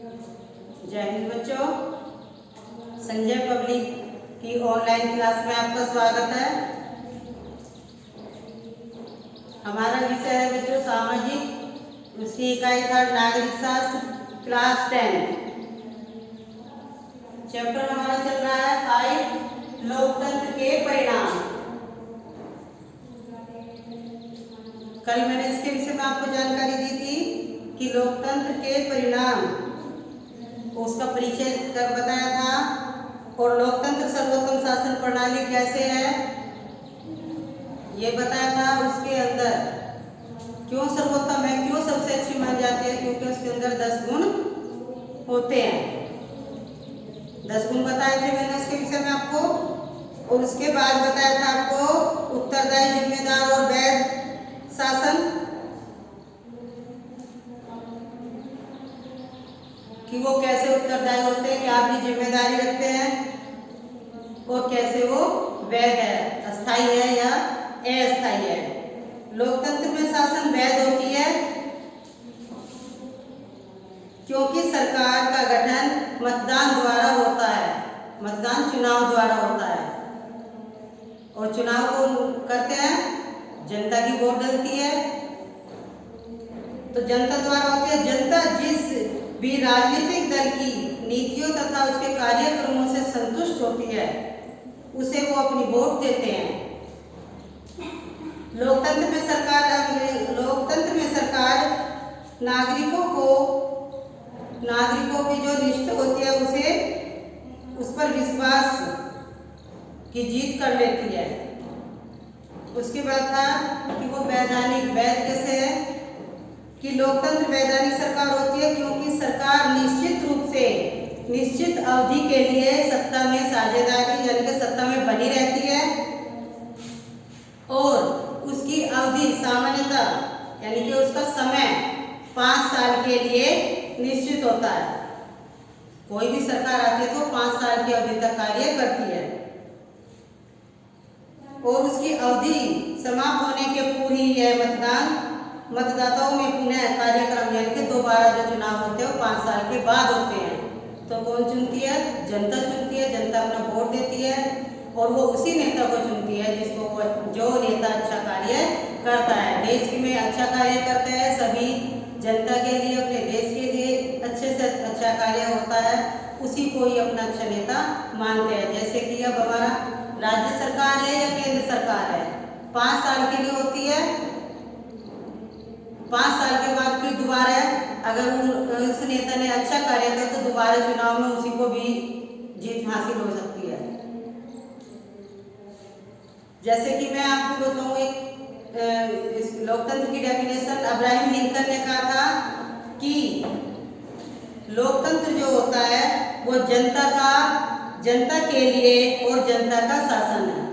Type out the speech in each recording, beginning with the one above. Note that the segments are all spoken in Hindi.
जय हिंद बच्चों, संजय पब्लिक की ऑनलाइन क्लास में आपका स्वागत है। हमारा विषय है बच्चों सामाजिक, उसकी इकाई थर्ड नागरिक शास्त्र क्लास 10। चैप्टर हमारा चल रहा है 5 लोकतंत्र के परिणाम। कल मैंने इसके विषय में आपको जानकारी दी थी कि लोकतंत्र के परिणाम, उसका परिचय बताया था, और लोकतंत्र सर्वोत्तम शासन प्रणाली कैसे है ये बताया था। उसके अंदर क्यों सर्वोत्तम है, क्यों सबसे अच्छी मानी जाती है, क्योंकि उसके अंदर 10 गुण होते हैं। 10 गुण बताए थे मैंने उसके विषय में आपको, और उसके बाद बताया था आपको उत्तरदायी, जिम्मेदार और वैध शासन, कि वो कैसे उत्तरदायी होते हैं, क्या अपनी जिम्मेदारी रखते हैं, और कैसे वो वैध है, अस्थायी है या अस्थायी है। लोकतंत्र में शासन वैध होती है क्योंकि सरकार का गठन मतदान द्वारा होता है, मतदान चुनाव द्वारा होता है, और चुनाव को करते हैं, जनता की वोट डलती है तो जनता द्वारा होती है। जनता जिस भी राजनीतिक दल की नीतियों तथा उसके कार्यक्रमों से संतुष्ट होती है उसे वो अपनी वोट देते हैं। लोकतंत्र में सरकार नागरिकों की जो निष्ठा होती है उस पर विश्वास की जीत कर लेती है। उसके बाद था कि वो वैधानिक, वैध कैसे है कि लोकतंत्र वैधानिक सरकार होती है क्योंकि सरकार निश्चित रूप से निश्चित अवधि के लिए सत्ता में साझेदारी यानी कि सत्ता में बनी रहती है, और उसकी अवधि सामान्यतः यानी कि उसका समय 5 साल के लिए निश्चित होता है। कोई भी सरकार आती है तो 5 साल की अवधि तक कार्य करती है, और उसकी अवधि समाप्त होने के पूर्व ही यह मतदाताओं में पुनः कार्यक्रम यानी कि दोबारा जो चुनाव होते हैं वो 5 साल के बाद होते हैं। तो कौन चुनती है? जनता चुनती है। जनता अपना वोट देती है और वो उसी नेता को चुनती है जिसको जो नेता अच्छा कार्य करता है, देश में अच्छा कार्य करता है, सभी जनता के लिए, अपने देश के लिए अच्छे से अच्छा कार्य होता है, उसी को ही अपना अच्छा नेता मानते हैं। जैसे कि अब हमारा राज्य सरकार है या केंद्र सरकार है, 5 साल के लिए होती है। 5 साल के बाद फिर दोबारा अगर उस नेता ने अच्छा कार्य किया तो दोबारा चुनाव में उसी को भी जीत हासिल हो सकती है। जैसे कि मैं आपको बताऊं, इस लोकतंत्र की डेफिनेशन अब्राहम लिंकन ने कहा था कि लोकतंत्र जो होता है वो जनता के लिए और जनता का शासन है,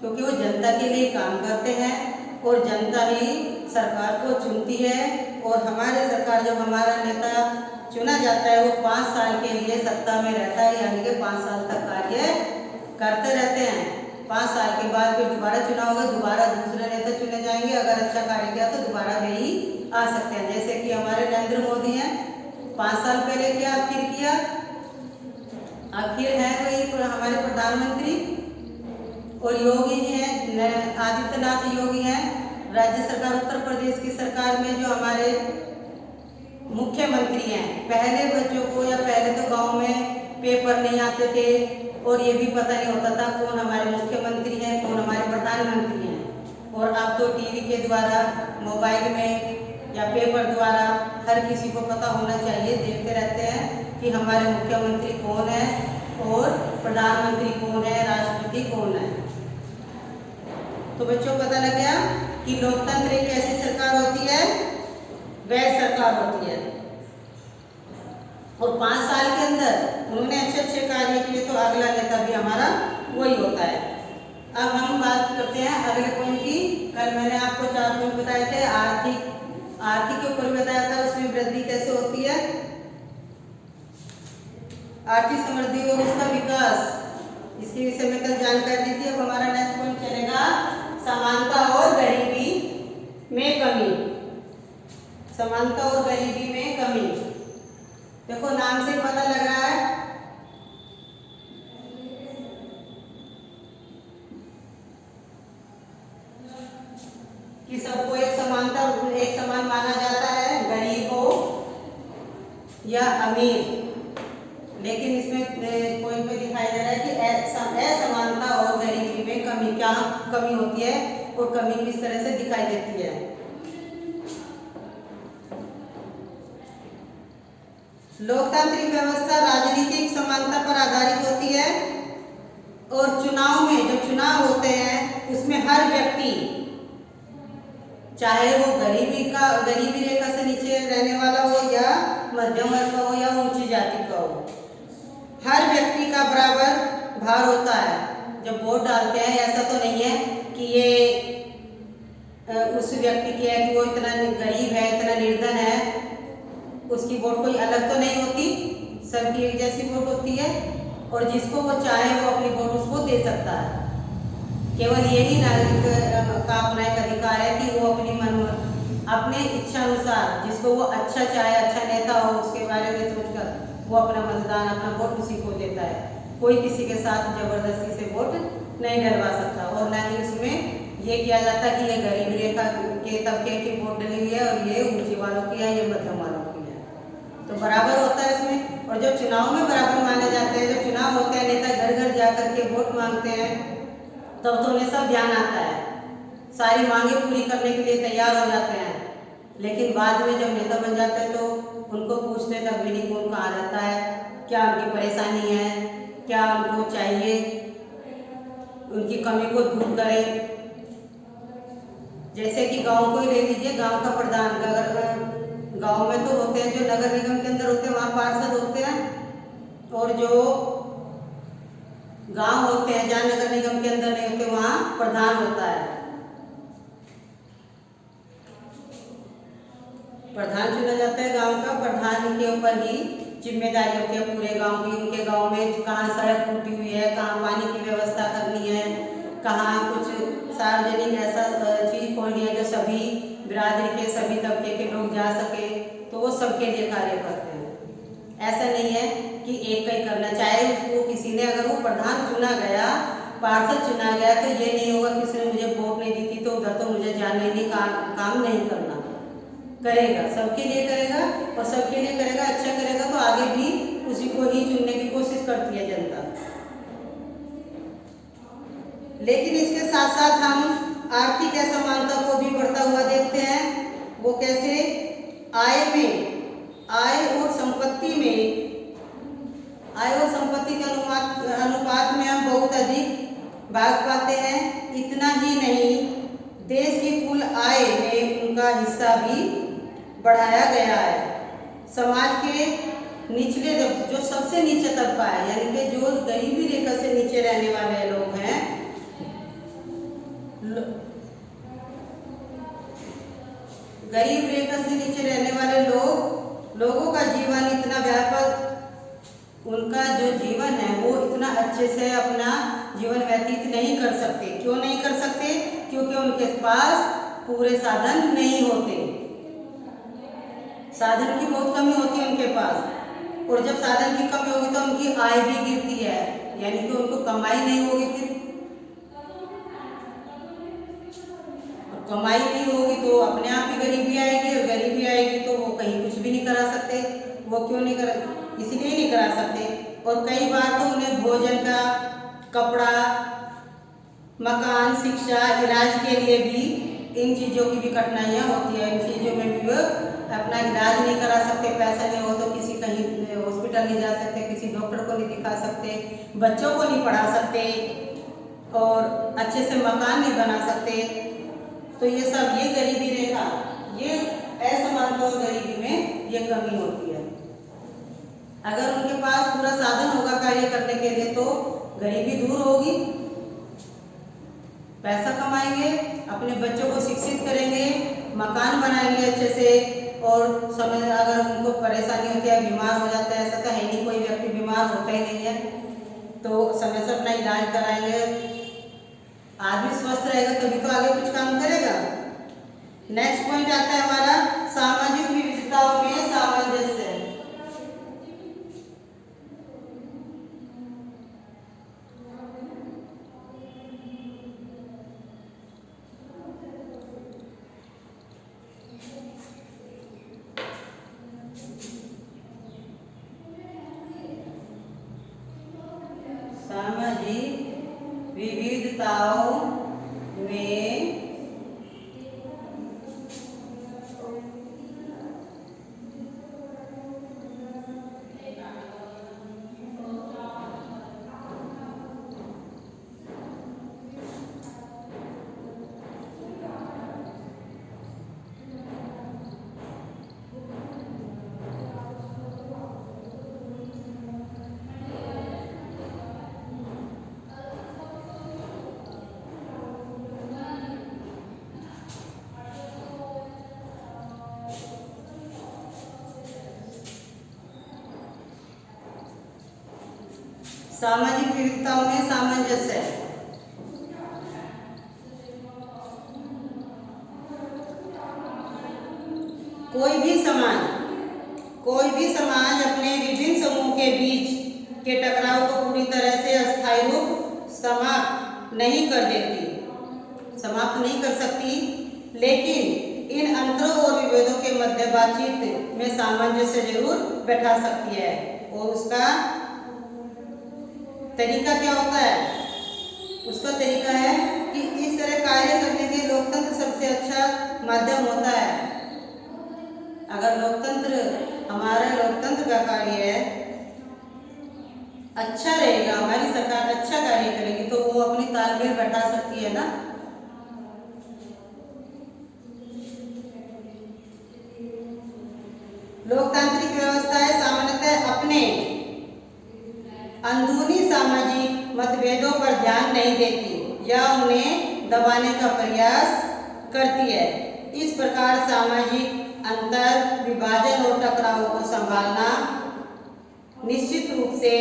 क्योंकि वो जनता के लिए काम करते हैं और जनता ही सरकार को चुनती है। और हमारे सरकार, जब हमारा नेता चुना जाता है वो 5 साल के लिए सत्ता में रहता है, यानी कि 5 साल तक कार्य करते रहते हैं। 5 साल के बाद फिर दोबारा चुनाव होगा, दोबारा दूसरे नेता चुने जाएंगे, अगर अच्छा कार्य किया तो दोबारा वे ही आ सकते हैं। जैसे कि हमारे नरेंद्र मोदी हैं, 5 साल पहले किया, फिर किया, आखिर है वही हमारे प्रधानमंत्री। और योगी जी हैं, आदित्यनाथ योगी हैं, राज्य सरकार उत्तर प्रदेश की सरकार में जो हमारे मुख्यमंत्री हैं। पहले बच्चों को या पहले तो गांव में पेपर नहीं आते थे और ये भी पता नहीं होता था कौन हमारे मुख्यमंत्री हैं, कौन हमारे प्रधानमंत्री हैं। और अब तो टीवी के द्वारा, मोबाइल में या पेपर द्वारा हर किसी को पता होना चाहिए, देखते रहते हैं कि हमारे मुख्यमंत्री कौन है और प्रधानमंत्री कौन है, राष्ट्रपति कौन है। तो बच्चों पता लग गया कि लोकतंत्र एक ऐसी सरकार होती है, वैध सरकार होती है, और 5 साल के अंदर उन्होंने अच्छे कार्य किए तो अगला नेता भी हमारा वही होता है। अब हम बात करते हैं अगले पॉइंट की। कल मैंने आपको 4 पॉइंट बताए थे। आर्थिक के ऊपर बताया था, उसमें वृद्धि कैसे होती है, आर्थिक समृद्धि और उसका विकास, इसके विषय में कल जानकारी दी थी। अब हमारा नेक्स्ट पॉइंट चलेगा समानता और गरीबी में कमी। समानता और गरीबी में कमी। देखो नाम से पता लग रहा है कि सबको एक समान माना जाता है, गरीब हो या अमीर। लेकिन इसमें पॉइंट पे दिखाई दे रहा है कि असमानता और गरीबी में कमी, क्या कमी होती है और कमी किस तरह से दिखाई देती है। लोकतांत्रिक व्यवस्था राजनीतिक समानता पर आधारित होती है और चुनाव में जो चुनाव होते हैं उसमें हर व्यक्ति, चाहे वो गरीबी रेखा से नीचे रहने वाला हो या मध्यम वर्ग का हो या ऊंची जाति का हो, हर व्यक्ति का बराबर भार होता है जब वोट डालते हैं। ऐसा तो नहीं है कि ये उस व्यक्ति की है कि वो इतना गरीब है, इतना निर्धन है, उसकी वोट कोई अलग तो नहीं होती, सबकी एक जैसी वोट होती है और जिसको वो चाहे वो अपनी वोट उसको दे सकता है। केवल यही नागरिक का अपना एक अधिकार है कि वो अपने इच्छा अनुसार जिसको वो अच्छा चाहे, अच्छा नेता हो, उसके बारे में सोचकर वो अपना मतदान, अपना वोट उसी को देता है। कोई किसी के साथ जबरदस्ती से वोट नहीं डलवा सकता और ना ही उसमें ये किया जाता कि ये गरीब रेखा के तबके की वोट डली हुई है और ये ऊंचे वालों की है, ये मध्यम वालों की है। तो बराबर होता है इसमें। और जब चुनाव में बराबर माने जाते हैं, जब चुनाव होते हैं, नेता घर घर जा करके वोट मांगते हैं, तब तो उन्हें सब ध्यान आता है, सारी मांगे पूरी करने के लिए तैयार हो जाते हैं। लेकिन बाद में जब नेता बन जाते हैं तो उनको पूछते तक भी नहीं कौन कहाँ रहता है, क्या उनकी परेशानी है, क्या उनको चाहिए, उनकी कमी को दूर करें। जैसे कि गांव को ही ले लीजिए, गांव का प्रधान, अगर गांव में तो होते हैं जो नगर निगम के अंदर होते हैं वहाँ पार्षद होते हैं, और जो गांव होते हैं जहाँ नगर निगम के अंदर नहीं होते वहाँ प्रधान होता है। प्रधान चुना जाता है गांव का। प्रधान के ऊपर ही जिम्मेदारी होती है पूरे गांव की। उनके गांव में कहाँ सड़क टूटी हुई है, कहाँ पानी की व्यवस्था करनी है, कहाँ कुछ सार्वजनिक ऐसा चीज खोलनी है जो सभी बिरादरी के, सभी तबके के लोग जा सके, तो वो सबके लिए कार्य करते हैं। ऐसा नहीं है कि एक का ही करना, चाहे उसको किसी ने, अगर वो प्रधान चुना गया, पार्षद चुना गया, तो ये नहीं होगा किसी ने मुझे वोट नहीं दी थी तो उधर तो मुझे जाने नहीं, काम नहीं करना। करेगा, सबके लिए करेगा और सबके लिए करेगा, अच्छा करेगा तो आगे भी उसी को ही चुनने की कोशिश करती है जनता। लेकिन इसके साथ साथ हम आर्थिक असमानता को भी बढ़ता हुआ देखते हैं। वो कैसे? आय और संपत्ति के अनुपात में हम बहुत अधिक भाग पाते हैं। इतना ही नहीं, देश की कुल आय में उनका हिस्सा भी बढ़ाया गया है। समाज के निचले, जो सबसे नीचे तबका है, यानी कि जो गरीबी रेखा से नीचे रहने वाले लोग हैं, गरीब रेखा से नीचे रहने वाले लोगों का जीवन इतना व्यापक, उनका जो जीवन है वो इतना अच्छे से अपना जीवन व्यतीत नहीं कर सकते। क्यों नहीं कर सकते? क्योंकि उनके पास पूरे साधन नहीं होते, साधन की बहुत कमी होती है उनके पास। और जब साधन की कमी होगी तो उनकी आय भी गिरती है, यानी कि उनको कमाई नहीं होगी। फिर कमाई नहीं होगी तो अपने आप ही गरीबी आएगी, और गरीबी आएगी तो वो कहीं कुछ भी नहीं करा सकते। वो क्यों नहीं करा? इसलिए नहीं करा सकते। और कई बार तो उन्हें भोजन का, कपड़ा, मकान, शिक्षा, इलाज के लिए भी इन चीज़ों की भी कठिनाइयाँ होती है। इन चीज़ों में भी वो अपना इलाज नहीं करा सकते, पैसा नहीं हो तो किसी कहीं हॉस्पिटल नहीं जा सकते, किसी डॉक्टर को नहीं दिखा सकते, बच्चों को नहीं पढ़ा सकते और अच्छे से मकान नहीं बना सकते। तो ये सब, ये गरीबी रेखा, ये असमानता और गरीबी में ये कमी होती है। अगर उनके पास पूरा साधन होगा कार्य करने के लिए तो गरीबी दूर होगी, पैसा कमाएंगे, अपने बच्चों को शिक्षित करेंगे, मकान बनाएंगे अच्छे से, और समय अगर उनको परेशानी होती है, बीमार हो जाता है, ऐसा तो है नहीं, कोई व्यक्ति बीमार होता ही नहीं है, तो समय से अपना इलाज कराएंगे। आदमी स्वस्थ रहेगा तभी तो आगे कुछ काम करेगा। नेक्स्ट पॉइंट आता है हमारा सामाजिक विविधताओं में सामंजस्य। सामाजिक विविधताओं में सामाजिक विविधताओं में सामंजस्य। कोई भी समाज अपने विभिन्न समूह के बीच के टकराव को पूरी तरह से अस्थायी रूप समाप्त नहीं कर सकती, लेकिन इन अंतरों और विभेदों के मध्य बातचीत में सामंजस्य जरूर बैठा सकती है। और उसका तरीका क्या होता है? उसका तरीका है कि इस तरह कार्य करने के लोकतंत्र सबसे अच्छा माध्यम होता है। अगर हमारा लोकतंत्र का कार्य अच्छा रहेगा, हमारी सरकार अच्छा कार्य करेगी, तो वो अपनी तालमेल बैठा सकती है ना। लोकतांत्रिक व्यवस्थाएं सामान्यतः अपने अंदरूनी सामाजिक मतभेदों पर ध्यान नहीं देती या उन्हें दबाने का प्रयास करती है। इस प्रकार सामाजिक अंतर, विभाजन और टकरावों को संभालना निश्चित रूप से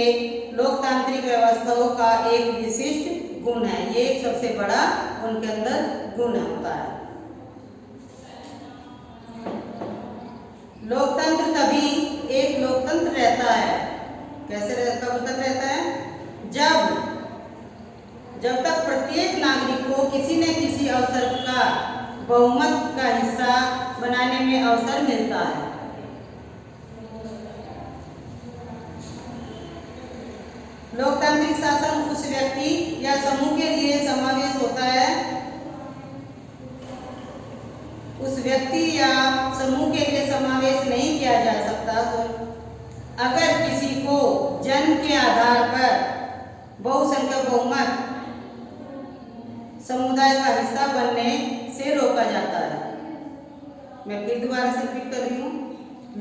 लोकतांत्रिक व्यवस्थाओं का एक विशिष्ट गुण है। ये एक सबसे बड़ा उनके अंदर गुण होता है। लोकतंत्र तभी एक लोकतंत्र रहता है, कब तक रहता है? जब तक प्रत्येक नागरिक को किसी न किसी अवसर का बहुमत का हिस्सा बनाने में अवसर मिलता है। लोकतांत्रिक शासन उस व्यक्ति या समूह के लिए समावेश होता है, उस व्यक्ति या समूह के लिए समावेश नहीं किया जा सकता। तो अगर किसी को जन्म के आधार पर बहुसंख्यक बहुमत समुदाय का हिस्सा बनने से रोका जाता है। मैं फिर दोबारा से रिपीट कर रही हूँ।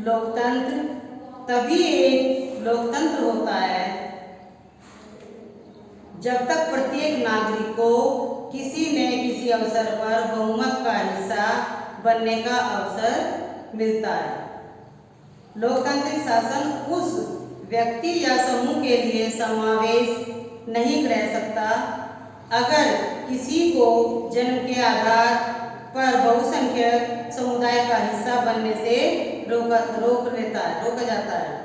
लोकतंत्र तभी एक लोकतंत्र होता है जब तक प्रत्येक नागरिक को किसी न किसी अवसर पर बहुमत का हिस्सा बनने का अवसर मिलता है। लोकतांत्रिक शासन उस व्यक्ति या समूह के लिए समावेश नहीं रह सकता अगर किसी को जन्म के आधार पर बहुसंख्यक समुदाय का हिस्सा बनने से रोका जाता है।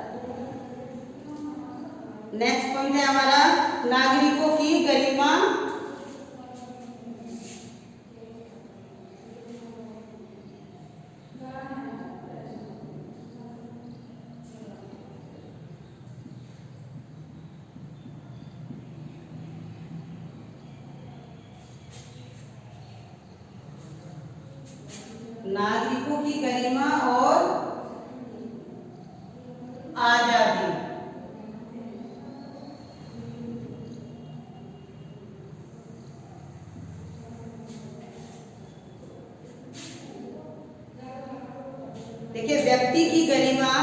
नेक्स्ट पॉइंट है हमारा नागरिकों की गरिमा। नागरिकों की गरिमा और आजादी। देखिए, व्यक्ति की गरिमा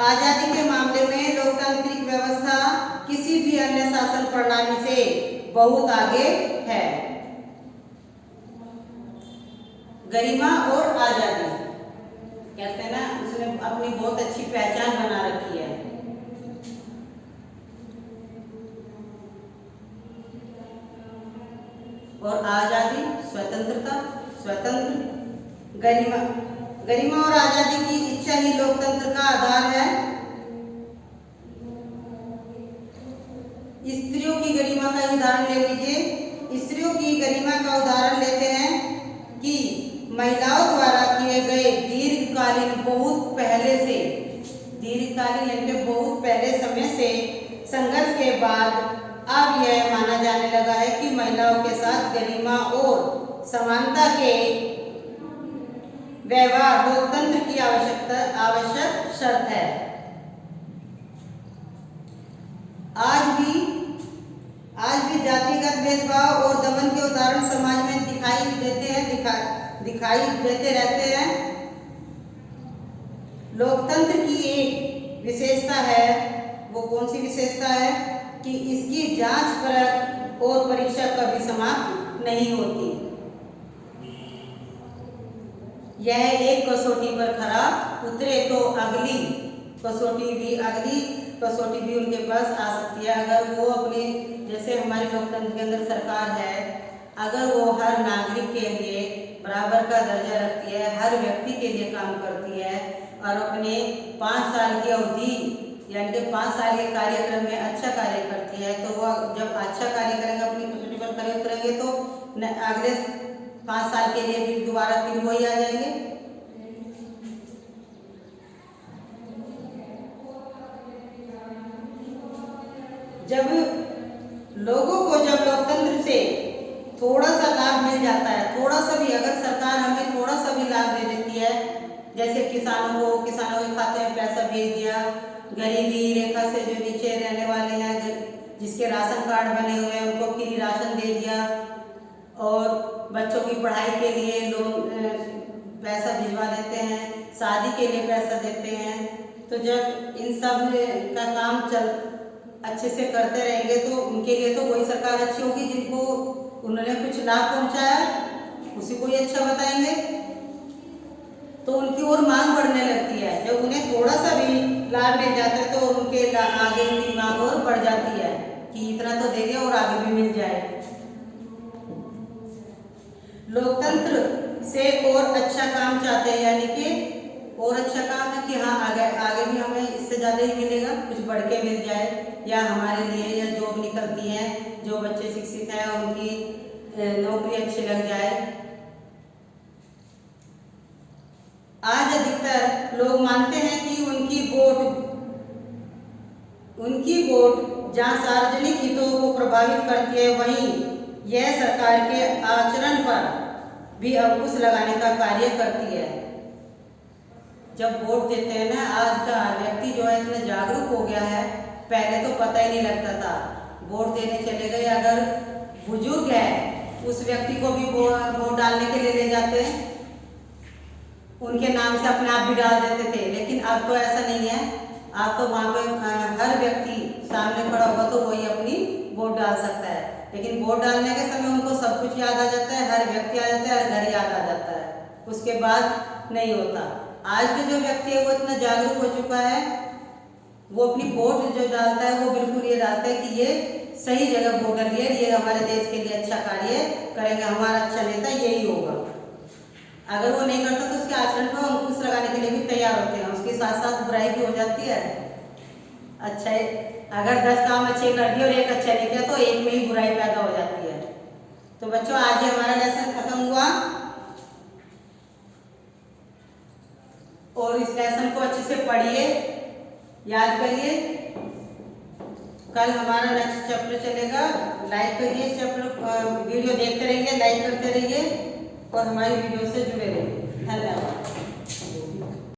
आजादी के मामले में लोकतांत्रिक व्यवस्था किसी भी अन्य शासन प्रणाली से बहुत आगे है। गरिमा और आजादी कहते हैं ना, उसने अपनी बहुत अच्छी पहचान बना रखी है। और आजादी, स्वतंत्रता, स्वतंत्र गरिमा गरिमा और आजादी की इच्छा ही लोकतंत्र का आधार है। स्त्रियों की गरिमा का उदाहरण ले लीजिए। स्त्रियों की गरिमा का उदाहरण लेते हैं कि महिलाओं द्वारा किए गए दीर्घकालीन बहुत पहले समय से संघर्ष के बाद अब यह माना जाने लगा है कि महिलाओं के साथ गरिमा और समानता के व्यवहार लोकतंत्र की आवश्यक शर्त है। आज भी जातिगत भेदभाव और दमन के उदाहरण समाज में दिखाई देते रहते हैं। लोकतंत्र की एक विशेषता है, वो कौन सी विशेषता है कि इसकी जांच परख और परीक्षा कभी समाप्त नहीं होती। यह एक कसौटी पर खरा उतरे तो अगली कसौटी भी उनके पास आ सकती है। अगर वो अपने, जैसे हमारे लोकतंत्र के अंदर सरकार है, अगर वो हर नागरिक के लिए बराबर का दर्जा रखती है, हर व्यक्ति के लिए काम करती है और अपने 5 साल की अवधि यानी कि 5 साल के कार्यक्रम में अच्छा कार्य करती है, तो वो जब अच्छा कार्य करेंगे, अपनी कसौटी पर खरे उतरेंगे तो अगले 5 साल के लिए फिर दोबारा फिर वही आ जाएंगे। जब लोकतंत्र से थोड़ा सा लाभ मिल जाता है, थोड़ा सा भी, अगर सरकार हमें थोड़ा सा भी लाभ दे देती है, जैसे किसानों के खाते में पैसा भेज दिया, गरीबी रेखा से जो नीचे रहने वाले हैं, जिसके राशन कार्ड बने हुए हैं, उनको फ्री राशन दे दिया, और बच्चों की पढ़ाई के लिए लोग पैसा भिजवा देते हैं, शादी के लिए पैसा देते हैं। तो जब इन सब का काम अच्छे से करते रहेंगे तो उनके लिए तो वही सरकार अच्छी होगी जिनको उन्होंने कुछ लाभ पहुंचाया, उसी को ही अच्छा बताएंगे, तो उनकी ओर मांग बढ़ने लगती है। जब उन्हें थोड़ा सा भी लाभ मिल जाता है तो उनके आगे उनकी मांग और बढ़ जाती है कि इतना तो देंगे और आगे भी मिल जाए। लोकतंत्र से और अच्छा काम चाहते हैं, यानी कि और अच्छा काम है कि हाँ आगे भी हमें इससे ज़्यादा ही मिलेगा, कुछ बढ़ के मिल जाए, या हमारे लिए या जॉब निकलती हैं, जो बच्चे शिक्षित हैं उनकी नौकरी अच्छी लग जाए। आज अधिकतर लोग मानते हैं कि उनकी वोट जहाँ सार्वजनिक हितों को प्रभावित करती है, वहीं यह सरकार के आचरण पर भी अंकुश लगाने का कार्य करती है। जब वोट देते हैं ना, आज का व्यक्ति जो है इतना जागरूक हो गया है, पहले तो पता ही नहीं लगता था। वोट देने चले गए, अगर बुजुर्ग है उस व्यक्ति को भी वोट डालने के लिए ले जाते हैं, उनके नाम से अपने आप भी डाल देते थे। लेकिन अब तो ऐसा नहीं है, अब तो वहाँ पे हर व्यक्ति सामने खड़ा होगा तो वही अपनी वोट डाल सकता है। लेकिन वोट डालने के समय उनको सब कुछ याद आ जाता है, हर व्यक्ति आ जाता है, हर घर याद आ जाता है, उसके बाद नहीं होता। आज के जो व्यक्ति है वो इतना जागरूक हो चुका है, वो अपनी वोट जो डालता है वो बिल्कुल ये डालता है कि ये सही जगह वोट डालिए, ये हमारे देश के लिए अच्छा कार्य करेंगे, हमारा अच्छा नेता यही होगा। अगर वो नहीं करता तो उसके आचरण को अंकुश लगाने के लिए भी तैयार होते हैं, उसके साथ साथ बुराई भी हो जाती है। अच्छा, अगर 10 काम अच्छे कर दिए और एक अच्छा नहीं किया तो एक में ही बुराई पैदा हो जाती है। तो बच्चों, आज ही हमारा लेसन खत्म हुआ और इस लेसन को अच्छे से पढ़िए, याद करिए। कल हमारा नेक्स्ट चैप्टर चलेगा, लाइक करिए, चैप्टर वीडियो देखते रहिए, लाइक करते रहिए और हमारी वीडियो से जुड़े रहिए। धन्यवाद।